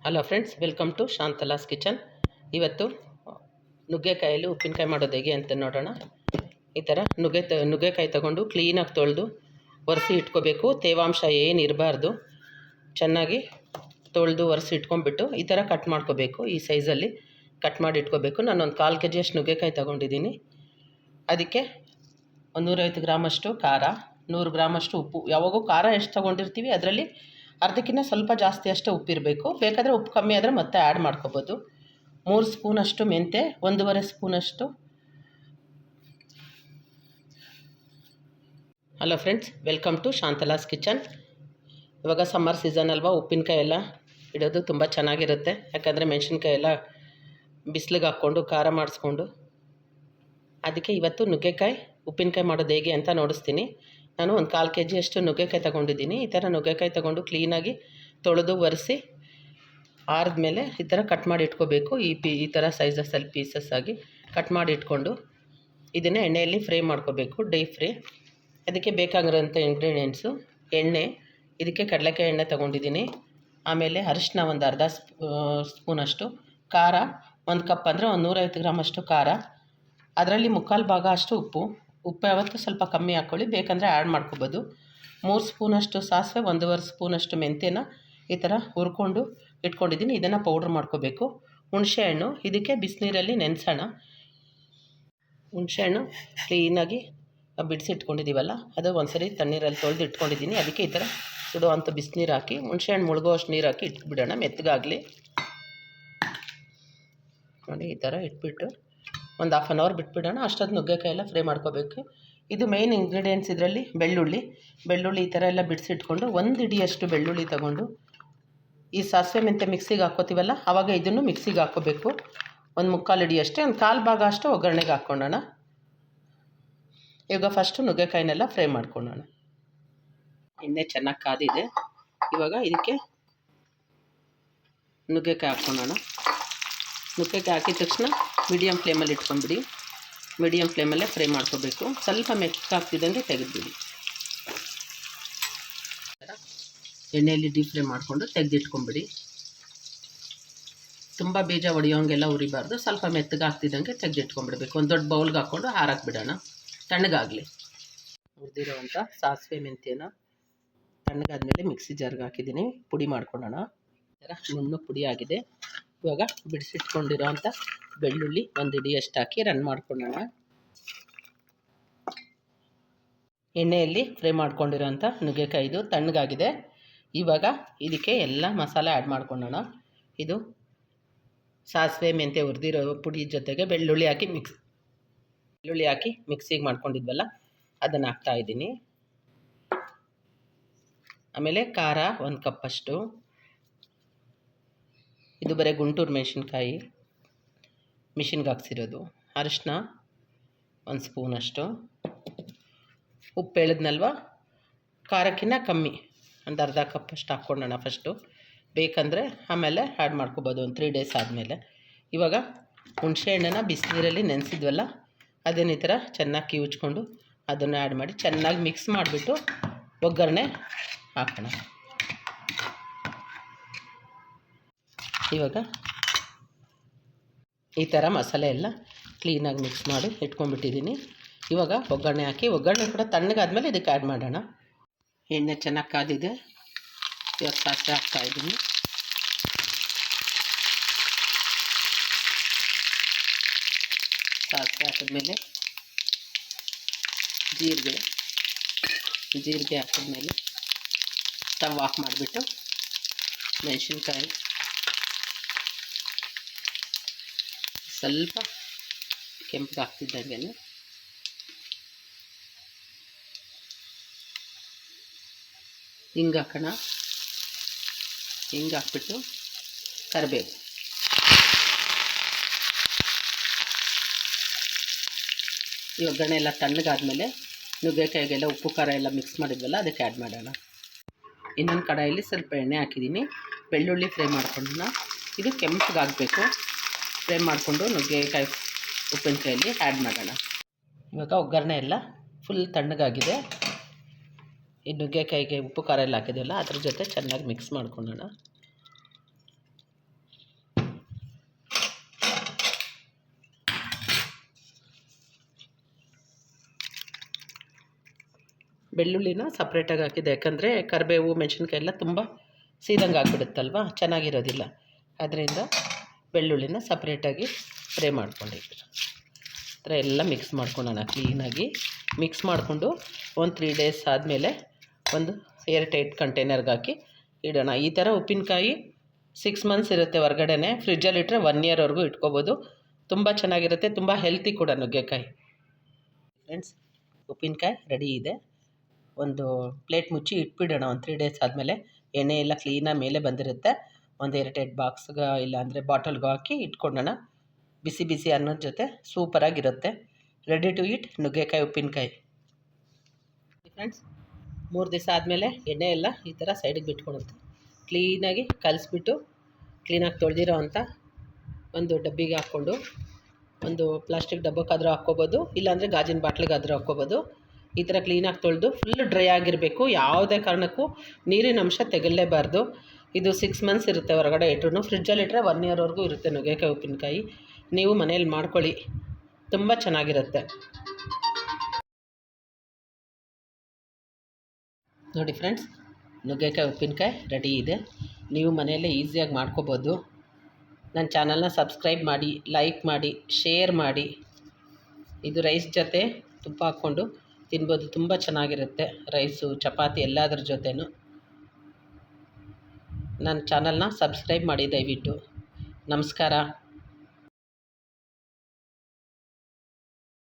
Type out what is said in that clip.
Hello friends, welcome to Shantala's kitchen. ಇವತ್ತು ನುಗ್ಗೆಕಾಯಲ್ಲಿ ಉಪ್ಪಿನಕಾಯಿ ಮಾಡೋದು ಹೇಗೆ ಅಂತ ನೋಡೋಣ. ಈ ಥರ ನುಗ್ಗೆಕಾಯಿ ತಗೊಂಡು ಕ್ಲೀನಾಗಿ ತೊಳೆದು ಒರೆಸಿ ಇಟ್ಕೋಬೇಕು. ತೇವಾಂಶ ಏನು ಇರಬಾರ್ದು. ಚೆನ್ನಾಗಿ ತೊಳೆದು ಒರೆಸಿ ಇಟ್ಕೊಂಡ್ಬಿಟ್ಟು ಈ ಥರ ಕಟ್ ಮಾಡ್ಕೋಬೇಕು. ಈ ಸೈಜಲ್ಲಿ ಕಟ್ ಮಾಡಿ ಇಟ್ಕೋಬೇಕು. ನಾನೊಂದು 1/4 kg ಅಷ್ಟು ನುಗ್ಗೆಕಾಯಿ ತೊಗೊಂಡಿದ್ದೀನಿ. ಅದಕ್ಕೆ 150 ಗ್ರಾಮಷ್ಟು ಖಾರ, 100 ಗ್ರಾಮಷ್ಟು ಉಪ್ಪು. ಯಾವಾಗೂ ಖಾರ ಎಷ್ಟು ತೊಗೊಂಡಿರ್ತೀವಿ ಅದರಲ್ಲಿ ಅರ್ಧಕ್ಕಿಂತ ಸ್ವಲ್ಪ ಜಾಸ್ತಿ ಅಷ್ಟೇ ಉಪ್ಪಿರಬೇಕು. ಬೇಕಾದರೆ ಉಪ್ಪು ಕಮ್ಮಿ ಆದರೆ ಮತ್ತೆ ಆ್ಯಡ್ ಮಾಡ್ಕೋಬೋದು. 3 ಸ್ಪೂನಷ್ಟು ಮೆಂತ್ಯ, 1.5 ಸ್ಪೂನಷ್ಟು. Hello friends, welcome to Shantala's kitchen. ಇವಾಗ ಸಮ್ಮರ್ ಸೀಸನ್ ಅಲ್ವಾ, ಉಪ್ಪಿನಕಾಯಿ ಎಲ್ಲ ಇಡೋದು ತುಂಬ ಚೆನ್ನಾಗಿರುತ್ತೆ. ಯಾಕಂದರೆ ಮೆಣಸಿನ್ಕಾಯಿ ಎಲ್ಲ ಬಿಸಿಲಿಗೆ ಹಾಕ್ಕೊಂಡು ಖಾರ ಮಾಡಿಸ್ಕೊಂಡು, ಅದಕ್ಕೆ ಇವತ್ತು ನುಗ್ಗೆಕಾಯಿ ಉಪ್ಪಿನಕಾಯಿ ಮಾಡೋದು ಹೇಗೆ ಅಂತ ನೋಡಿಸ್ತೀನಿ. ನಾನು ಒಂದು 1/4 kg ಅಷ್ಟು ನುಗ್ಗೆಕಾಯಿ ತೊಗೊಂಡಿದ್ದೀನಿ. ಈ ಥರ ನುಗ್ಗೆಕಾಯಿ ತೊಗೊಂಡು ಕ್ಲೀನಾಗಿ ತೊಳೆದು ಒರೆಸಿ ಆರಿದ್ಮೇಲೆ ಈ ಥರ ಕಟ್ ಮಾಡಿ ಇಟ್ಕೋಬೇಕು. ಈ ಥರ ಸೈಜಸ್ಸಲ್ಲಿ ಪೀಸಸ್ ಆಗಿ ಕಟ್ ಮಾಡಿ ಇಟ್ಕೊಂಡು ಇದನ್ನು ಎಣ್ಣೆಯಲ್ಲಿ ಫ್ರೈ ಮಾಡ್ಕೋಬೇಕು, ಡೀಪ್ ಫ್ರೈ. ಅದಕ್ಕೆ ಬೇಕಾಗಿರೋಂಥ ಇಂಗ್ರೀಡಿಯೆಂಟ್ಸು: ಎಣ್ಣೆ, ಇದಕ್ಕೆ ಕಡಲೆಕಾಯಿ ಎಣ್ಣೆ ತೊಗೊಂಡಿದ್ದೀನಿ. ಆಮೇಲೆ ಅರಿಶಿನ ಒಂದು ಅರ್ಧ ಸ್ಪೂನಷ್ಟು, ಖಾರ 1 ಕಪ್ ಅಂದರೆ 150 ಗ್ರಾಮಷ್ಟು ಖಾರ, ಅದರಲ್ಲಿ 3/4 ಭಾಗ ಅಷ್ಟು ಉಪ್ಪು. ಉಪ್ಪು ಯಾವತ್ತೂ ಸ್ವಲ್ಪ ಕಮ್ಮಿ ಹಾಕ್ಕೊಳ್ಳಿ, ಬೇಕಂದರೆ ಆ್ಯಡ್ ಮಾಡ್ಕೋಬೋದು. 3 ಸ್ಪೂನಷ್ಟು ಸಾಸಿವೆ, 1.5 ಸ್ಪೂನಷ್ಟು ಮೆಂತ್ಯನ ಈ ಥರ ಹುರ್ಕೊಂಡು ಇಟ್ಕೊಂಡಿದ್ದೀನಿ. ಇದನ್ನು ಪೌಡ್ರ್ ಮಾಡ್ಕೋಬೇಕು. ಹುಣಸೆಹಣ್ಣು, ಇದಕ್ಕೆ ಬಿಸಿನೀರಲ್ಲಿ ನೆನೆಸೋಣ. ಹುಣಸೆಹಣ್ಣು ಕ್ಲೀನಾಗಿ ಬಿಡಿಸಿಟ್ಕೊಂಡಿದ್ದೀವಲ್ಲ, ಅದು ಒಂದ್ಸರಿ ತಣ್ಣೀರಲ್ಲಿ ತೊಳೆದು ಇಟ್ಕೊಂಡಿದ್ದೀನಿ. ಅದಕ್ಕೆ ಈ ಥರ ಸುಡುವಂಥ ಬಿಸಿನೀರು ಹಾಕಿ ಹುಣಸೆಹಣ್ಣು ಮುಳುಗೋ ಅಷ್ಟು ನೀರು ಹಾಕಿ ಇಟ್ಬಿಡೋಣ, ಮೆತ್ತಗಾಗಲಿ. ನೋಡಿ, ಈ ಥರ ಇಟ್ಬಿಟ್ಟು ಒಂದು 1/2 hour ಬಿಟ್ಬಿಡೋಣ. ಅಷ್ಟೊತ್ತು ನುಗ್ಗೆಕಾಯಿ ಎಲ್ಲ ಫ್ರೈ ಮಾಡ್ಕೋಬೇಕು. ಇದು ಮೇಯ್ನ್ ಇಂಗ್ರೀಡಿಯೆಂಟ್ಸ್ ಇದರಲ್ಲಿ. ಬೆಳ್ಳುಳ್ಳಿ ಈ ಥರ ಎಲ್ಲ ಬಿಡಿಸಿಟ್ಕೊಂಡು 1 ಹಿಡಿಯಷ್ಟು ಬೆಳ್ಳುಳ್ಳಿ ತೊಗೊಂಡು ಈ ಸಾಸಿವೆ ಮೆಂತ್ಯ ಮಿಕ್ಸಿಗೆ ಹಾಕ್ಕೋತೀವಲ್ಲ, ಆವಾಗ ಇದನ್ನು ಮಿಕ್ಸಿಗೆ ಹಾಕ್ಕೋಬೇಕು. 1/4 ಹಿಡಿಯಷ್ಟೇ, ಒಂದು 1/4 ಭಾಗ ಅಷ್ಟು ಒಗ್ಗರಣೆಗೆ ಹಾಕ್ಕೊಳ್ಳೋಣ. ಇವಾಗ ಫಸ್ಟು ನುಗ್ಗೆಕಾಯಿನೆಲ್ಲ ಫ್ರೈ ಮಾಡ್ಕೊಳ್ಳೋಣ. ಎಣ್ಣೆ ಚೆನ್ನಾಗಿ ಕಾದಿದೆ. ಇವಾಗ ಇದಕ್ಕೆ ನುಗ್ಗೆಕಾಯಿ ಹಾಕ್ಕೊಳ್ಳೋಣ. ನುಗ್ಗೆಕಾಯಿ ಹಾಕಿದ ತಕ್ಷಣ ಮೀಡಿಯಮ್ ಫ್ಲೇಮಲ್ಲಿ ಇಟ್ಕೊಂಡ್ಬಿಡಿ. ಮೀಡಿಯಮ್ ಫ್ಲೇಮಲ್ಲೇ ಫ್ರೈ ಮಾಡ್ಕೋಬೇಕು. ಸ್ವಲ್ಪ ಮೆತ್ತಗಾಗ್ತಿದ್ದಂಗೆ ತೆಗೆದುಬಿಡಿ. ಎಣ್ಣೆಯಲ್ಲಿ ಡೀಪ್ ಫ್ರೈ ಮಾಡಿಕೊಂಡು ತೆಗೆದಿಟ್ಕೊಂಬಿಡಿ. ತುಂಬ ಬೀಜ ಹೊಡೆಯೋಂಗೆಲ್ಲ ಉರಿಬಾರ್ದು. ಸ್ವಲ್ಪ ಮೆತ್ತಗಾಗ್ತಿದ್ದಂಗೆ ತೆಗೆದಿಟ್ಕೊಂಡ್ಬಿಡ್ಬೇಕು. ಒಂದು ದೊಡ್ಡ ಬೌಲ್ಗೆ ಹಾಕ್ಕೊಂಡು ಹಾರಾಕ್ಬಿಡೋಣ, ತಣ್ಣಗಾಗಲಿ. ಹುರಿದಿರೋವಂಥ ಸಾಸಿವೆ ಮೆಂತ್ಯನ ತಣ್ಣಗಾದ್ಮೇಲೆ ಮಿಕ್ಸಿ ಜಾರ್ಗೆ ಹಾಕಿದ್ದೀನಿ. ಪುಡಿ ಮಾಡ್ಕೊಳ್ಳೋಣ. ಈ ಥರ ನುಣ್ಣು ಪುಡಿ ಆಗಿದೆ. ಇವಾಗ ಬಿಡಿಸಿಟ್ಕೊಂಡಿರೋವಂಥ ಬೆಳ್ಳುಳ್ಳಿ 1 ಹಿಡಿಯಷ್ಟು ಹಾಕಿ ರನ್ ಮಾಡ್ಕೊಳ್ಳೋಣ. ಎಣ್ಣೆಯಲ್ಲಿ ಫ್ರೈ ಮಾಡ್ಕೊಂಡಿರೋಂಥ ನುಗ್ಗೆಕಾಯಿದು ತಣ್ಣಗಾಗಿದೆ. ಇವಾಗ ಇದಕ್ಕೆ ಎಲ್ಲ ಮಸಾಲೆ ಆ್ಯಡ್ ಮಾಡ್ಕೊಳ್ಳೋಣ. ಇದು ಸಾಸಿವೆ ಮೆಂತ್ಯ ಹುರಿದಿರೋ ಪುಡಿ ಜೊತೆಗೆ ಬೆಳ್ಳುಳ್ಳಿ ಹಾಕಿ ಮಿಕ್ಸಿಗೆ ಮಾಡ್ಕೊಂಡಿದ್ವಲ್ಲ, ಅದನ್ನು ಹಾಕ್ತಾಯಿದ್ದೀನಿ. ಆಮೇಲೆ ಖಾರ 1 ಕಪ್ಪಷ್ಟು, ಇದು ಬರೀ ಗುಂಟೂರು ಮೆಣಸಿನ್ಕಾಯಿ ಮಿಷಿನ್ಗೆ ಹಾಕ್ಸಿರೋದು. ಅರಿಶಿನ 1 ಸ್ಪೂನಷ್ಟು, ಉಪ್ಪು ಹೇಳಿದ್ನಲ್ವ, ಖಾರಕ್ಕಿಂತ ಕಮ್ಮಿ ಒಂದು ಅರ್ಧ ಕಪ್ಪಷ್ಟು ಹಾಕ್ಕೊಳ್ಳೋಣ ಫಸ್ಟು. ಬೇಕಂದರೆ ಆಮೇಲೆ ಆ್ಯಡ್ ಮಾಡ್ಕೋಬೋದು ಒಂದು 3 days ಆದಮೇಲೆ. ಇವಾಗ ಹುಣಸೆ ಹಣ್ಣನ್ನು ಬಿಸಿನೀರಲ್ಲಿ ನೆನೆಸಿದ್ವಲ್ಲ, ಅದನ್ನು ಈ ಥರ ಚೆನ್ನಾಗಿ ಕಿವುಚ್ಕೊಂಡು ಅದನ್ನು ಆ್ಯಡ್ ಮಾಡಿ ಚೆನ್ನಾಗಿ ಮಿಕ್ಸ್ ಮಾಡಿಬಿಟ್ಟು ಒಗ್ಗರಣೆ ಹಾಕೋಣ. ಇವಾಗ ಈ ಥರ ಮಸಾಲೆ ಎಲ್ಲ ಕ್ಲೀನಾಗಿ ಮಿಕ್ಸ್ ಮಾಡಿ ಇಟ್ಕೊಂಡ್ಬಿಟ್ಟಿದ್ದೀನಿ. ಇವಾಗ ಒಗ್ಗರಣೆ ಹಾಕಿ, ಒಗ್ಗರಣೆ ಕೂಡ ತಣ್ಣಗಾದ್ಮೇಲೆ ಇದಕ್ಕೆ ಆ್ಯಡ್ ಮಾಡೋಣ. ಎಣ್ಣೆ ಚೆನ್ನಾಗಿ ಕಾದಿದೆ. ಇವಾಗ ಸಾಸಿವೆ ಹಾಕ್ತಾಯಿದ್ದೀನಿ. ಸಾಸಿವೆ ಹಾಕಿದ್ಮೇಲೆ ಜೀರಿಗೆ ಹಾಕಿದ್ಮೇಲೆ ಸ್ಟವ್ ಆಫ್ ಮಾಡಿಬಿಟ್ಟು ಮೆಣಸಿನ್ಕಾಯಿ ಸ್ವಲ್ಪ ಕೆಂಪಗೆ ಹಾಕ್ತಿದ್ದಂಗೆ ಹಿಂಗೆ ಹಾಕೋಣ. ಹಿಂಗೆ ಹಾಕ್ಬಿಟ್ಟು ಕರಿಬೇವು, ಈ ಒಗ್ಗರಣೆ ಎಲ್ಲ ತಣ್ಣಗಾದ್ಮೇಲೆ ನುಗ್ಗೆಕಾಯಿಗೆಲ್ಲ ಉಪ್ಪು ಖಾರ ಎಲ್ಲ ಮಿಕ್ಸ್ ಮಾಡಿದ್ವಲ್ಲ, ಅದಕ್ಕೆ ಆ್ಯಡ್ ಮಾಡೋಣ. ಇನ್ನೊಂದು ಕಡಾಯಲ್ಲಿ ಸ್ವಲ್ಪ ಎಣ್ಣೆ ಹಾಕಿದ್ದೀನಿ. ಬೆಳ್ಳುಳ್ಳಿ ಫ್ರೈ ಮಾಡ್ಕೊಳ್ಳೋಣ. ಇದು ಕೆಂಪಗಾಗಬೇಕು. ಫ್ರೈ ಮಾಡಿಕೊಂಡು ನುಗ್ಗೆಕಾಯಿ ಉಪ್ಪಿನಕಾಯಲ್ಲಿ ಆ್ಯಡ್ ಮಾಡೋಣ. ಇವಾಗ ಒಗ್ಗರಣೆ ಎಲ್ಲ ಫುಲ್ ತಣ್ಣಗಾಗಿದೆ. ಈ ನುಗ್ಗೆಕಾಯಿಗೆ ಉಪ್ಪು ಖಾರ ಎಲ್ಲ ಹಾಕಿದೆಯಲ್ಲ, ಅದ್ರ ಜೊತೆ ಚೆನ್ನಾಗಿ ಮಿಕ್ಸ್ ಮಾಡ್ಕೊಳ್ಳೋಣ. ಬೆಳ್ಳುಳ್ಳಿನ ಸಪ್ರೇಟಾಗಿ ಹಾಕಿದೆ, ಯಾಕಂದರೆ ಕರಿಬೇವು ಮೆಣಸಿನ್ಕಾಯಿ ಎಲ್ಲ ತುಂಬ ಸೀದಂಗೆ ಆಗಿಬಿಡುತ್ತಲ್ವ, ಚೆನ್ನಾಗಿರೋದಿಲ್ಲ. ಅದರಿಂದ ಬೆಳ್ಳುಳ್ಳಿನ ಸಪ್ರೇಟಾಗಿ ಫ್ರೈ ಮಾಡ್ಕೊಂಡಿದ್ದೆ. ಈ ಥರ ಎಲ್ಲ ಮಿಕ್ಸ್ ಮಾಡ್ಕೊಳ್ಳೋಣ ಕ್ಲೀನಾಗಿ. ಮಿಕ್ಸ್ ಮಾಡಿಕೊಂಡು ಒಂದು 3 ಡೇಸ್ ಆದಮೇಲೆ ಒಂದು ಏರ್ ಟೈಟ್ ಕಂಟೈನರ್ಗೆ ಹಾಕಿ ಇಡೋಣ. ಈ ಥರ ಉಪ್ಪಿನಕಾಯಿ 6 ಮಂತ್ಸ್ ಇರುತ್ತೆ ಹೊರಗಡೆನೆ, ಫ್ರಿಜ್ಜಲ್ಲಿಟ್ಟರೆ 1 ಇಯರ್ವರೆಗೂ ಇಟ್ಕೋಬೋದು. ತುಂಬ ಚೆನ್ನಾಗಿರುತ್ತೆ, ತುಂಬ ಹೆಲ್ತಿ ಕೂಡ ನುಗ್ಗೆಕಾಯಿ. ಫ್ರೆಂಡ್ಸ್, ಉಪ್ಪಿನಕಾಯಿ ರೆಡಿ ಇದೆ. ಒಂದು ಪ್ಲೇಟ್ ಮುಚ್ಚಿ ಇಟ್ಬಿಡೋಣ. ಒಂದು 3 ಡೇಸ್ ಆದಮೇಲೆ ಎಣ್ಣೆ ಎಲ್ಲ ಕ್ಲೀನಾಗಿ ಮೇಲೆ ಬಂದಿರುತ್ತೆ. ಒಂದು ಏರ್ ಟೈಟ್ ಬಾಕ್ಸ್ಗೆ ಇಲ್ಲಾಂದರೆ ಬಾಟಲ್ಗೆ ಹಾಕಿ ಇಟ್ಕೊಳ್ಳೋಣ. ಬಿಸಿ ಬಿಸಿ ಅನ್ನದ ಜೊತೆ ಸೂಪರಾಗಿರುತ್ತೆ. ರೆಡಿ ಟು ಈಟ್ ನುಗ್ಗೆಕಾಯಿ ಉಪ್ಪಿನಕಾಯಿ. ಫ್ರೆಂಡ್ಸ್, 3 ದಿವಸ ಆದಮೇಲೆ ಎಣ್ಣೆ ಎಲ್ಲ ಈ ಥರ ಸೈಡಿಗೆ ಬಿಟ್ಕೊಳುತ್ತೆ. ಕ್ಲೀನಾಗಿ ಕಲಿಸ್ಬಿಟ್ಟು ಕ್ಲೀನಾಗಿ ತೊಳೆದಿರೋ ಅಂಥ ಒಂದು ಡಬ್ಬಿಗೆ ಹಾಕ್ಕೊಂಡು, ಒಂದು ಪ್ಲಾಸ್ಟಿಕ್ ಡಬ್ಬಕ್ಕಾದರೂ ಹಾಕ್ಕೋಬೋದು, ಇಲ್ಲಾಂದರೆ ಗಾಜಿನ ಬಾಟ್ಲಿಗಾದರೂ ಹಾಕ್ಕೋಬೋದು. ಈ ಥರ ಕ್ಲೀನಾಗಿ ತೊಳೆದು ಫುಲ್ ಡ್ರೈ ಆಗಿರಬೇಕು. ಯಾವುದೇ ಕಾರಣಕ್ಕೂ ನೀರಿನ ಅಂಶ ತೆಗಲೇಬಾರ್ದು. ಇದು 6 ಮಂತ್ಸ್ ಇರುತ್ತೆ ಹೊರಗಡೆ ಇಟ್ಟರು. ಫ್ರಿಜ್ಜಲ್ಲಿಟ್ಟರೆ 1 ಇಯರ್ವರೆಗೂ ಇರುತ್ತೆ ನುಗ್ಗೆಕಾಯಿ ಉಪ್ಪಿನಕಾಯಿ. ನೀವು ಮನೇಲಿ ಮಾಡ್ಕೊಳ್ಳಿ, ತುಂಬ ಚೆನ್ನಾಗಿರುತ್ತೆ. ನೋಡಿ ಫ್ರೆಂಡ್ಸ್, ನುಗ್ಗೆಕಾಯಿ ಉಪ್ಪಿನಕಾಯಿ ರೆಡಿ ಇದೆ. ನೀವು ಮನೆಯಲ್ಲೇ ಈಸಿಯಾಗಿ ಮಾಡ್ಕೋಬೋದು. ನನ್ನ ಚಾನಲ್ನ ಸಬ್ಸ್ಕ್ರೈಬ್ ಮಾಡಿ, ಲೈಕ್ ಮಾಡಿ, ಶೇರ್ ಮಾಡಿ. ಇದು ರೈಸ್ ಜೊತೆ ತುಪ್ಪ ಹಾಕ್ಕೊಂಡು ತಿನ್ಬೋದು, ತುಂಬ ಚೆನ್ನಾಗಿರುತ್ತೆ. ರೈಸು, ಚಪಾತಿ ಎಲ್ಲದ್ರ ಜೊತೆನೂ. ನನ್ನ ಚಾನಲ್ನ ಸಬ್ಸ್ಕ್ರೈಬ್ ಮಾಡಿ ದಯವಿಟ್ಟು. ನಮಸ್ಕಾರ.